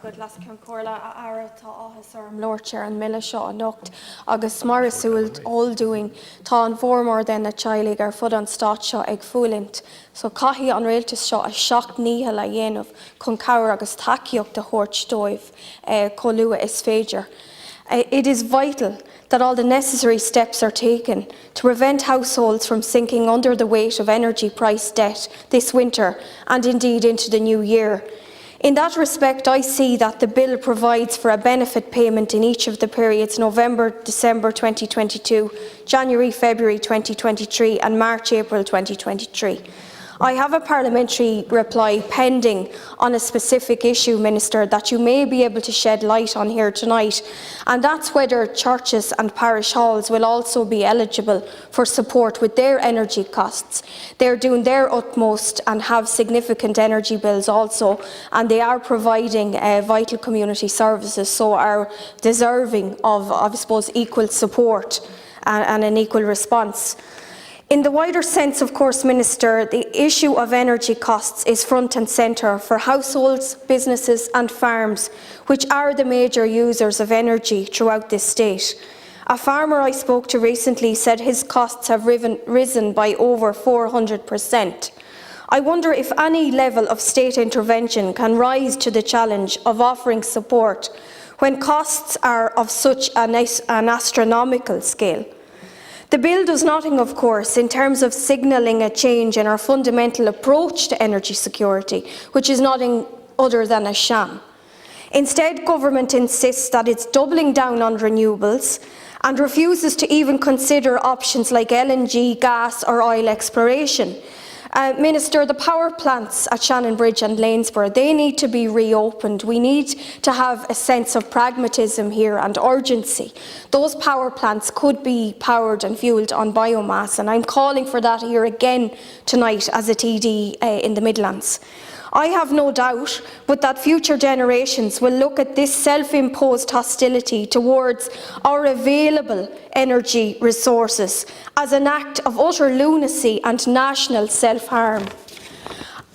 chud las ceann comhairle a tá áthas orm Lord an mille seo a nocht agus mar súil óldúing tá an bhórmór den na teigh ar fud an stát seo ag fuailint. So caithí an réaltas seo a seacht níthe le dhéanamh chun cabhair agus takeíocht de thabhairt dóibh chomh luath is féidir. It is vital that all the necessary steps are taken to prevent households from sinking under the weight of energy price debt this winter and indeed into the new year. In that respect, I see that the bill provides for a benefit payment in each of the periods November-December 2022, January-February 2023 and March-April 2023. I have a parliamentary reply pending on a specific issue, Minister, that you may be able to shed light on here tonight, and that's whether churches and parish halls will also be eligible for support with their energy costs. They're doing their utmost and have significant energy bills also, and they are providing vital community services, so are deserving of, I suppose, equal support and an equal response. In the wider sense, of course, Minister, the issue of energy costs is front and centre for households, businesses and farms, which are the major users of energy throughout this state. A farmer I spoke to recently said his costs have risen by over 400%. I wonder if any level of state intervention can rise to the challenge of offering support when costs are of such an astronomical scale. The bill does nothing, of course, in terms of signalling a change in our fundamental approach to energy security, which is nothing other than a sham. Instead, government insists that it's doubling down on renewables and refuses to even consider options like LNG, gas or oil exploration. Minister, the power plants at Shannonbridge and Lanesborough, they need to be reopened. We need to have a sense of pragmatism here and urgency. Those power plants could be powered and fuelled on biomass, and I'm calling for that here again tonight as a TD in the Midlands. I have no doubt but that future generations will look at this self-imposed hostility towards our available energy resources as an act of utter lunacy and national self-harm.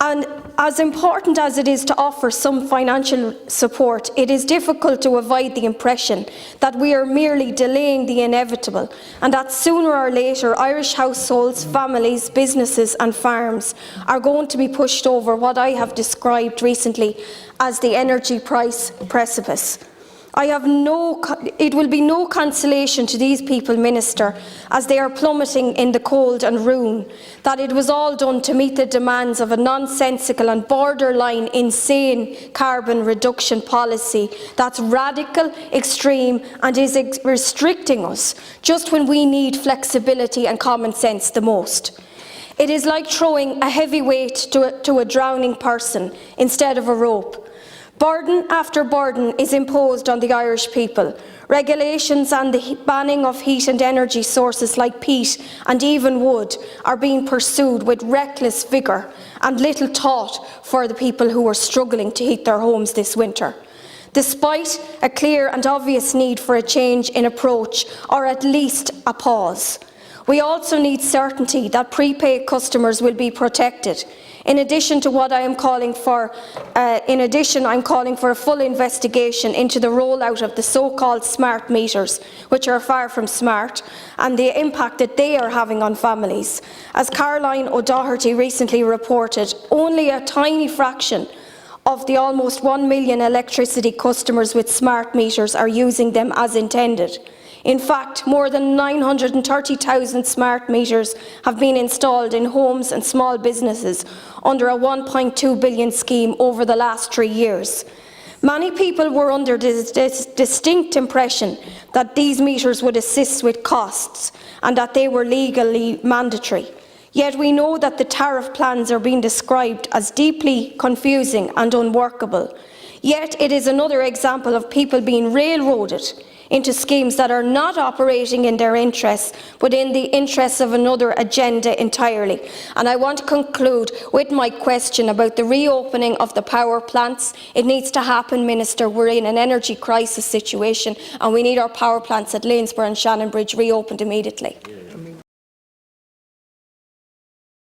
And as important as it is to offer some financial support, it is difficult to avoid the impression that we are merely delaying the inevitable and that sooner or later Irish households, families, businesses and farms are going to be pushed over what I have described recently as the energy price precipice. It will be no consolation to these people, Minister, as they are plummeting in the cold and ruin, that it was all done to meet the demands of a nonsensical and borderline insane carbon reduction policy that's radical, extreme and is restricting us just when we need flexibility and common sense the most. It is like throwing a heavy weight to a drowning person instead of a rope. Burden after burden is imposed on the Irish people. Regulations and the banning of heat and energy sources like peat and even wood are being pursued with reckless vigour and little thought for the people who are struggling to heat their homes this winter. Despite a clear and obvious need for a change in approach, or at least a pause, we also need certainty that prepaid customers will be protected. In addition to what I am calling for, I'm calling for a full investigation into the rollout of the so-called smart meters, which are far from smart, and the impact that they are having on families. As Caroline O'Doherty recently reported, only a tiny fraction of the almost 1 million electricity customers with smart meters are using them as intended. In fact, more than 930,000 smart meters have been installed in homes and small businesses under a 1.2 billion scheme over the last 3 years. Many people were under this distinct impression that these meters would assist with costs and that they were legally mandatory. Yet we know that the tariff plans are being described as deeply confusing and unworkable. Yet it is another example of people being railroaded into schemes that are not operating in their interests, but in the interests of another agenda entirely. And I want to conclude with my question about the reopening of the power plants. It needs to happen, Minister. We're in an energy crisis situation, and we need our power plants at Lanesborough and Shannonbridge reopened immediately.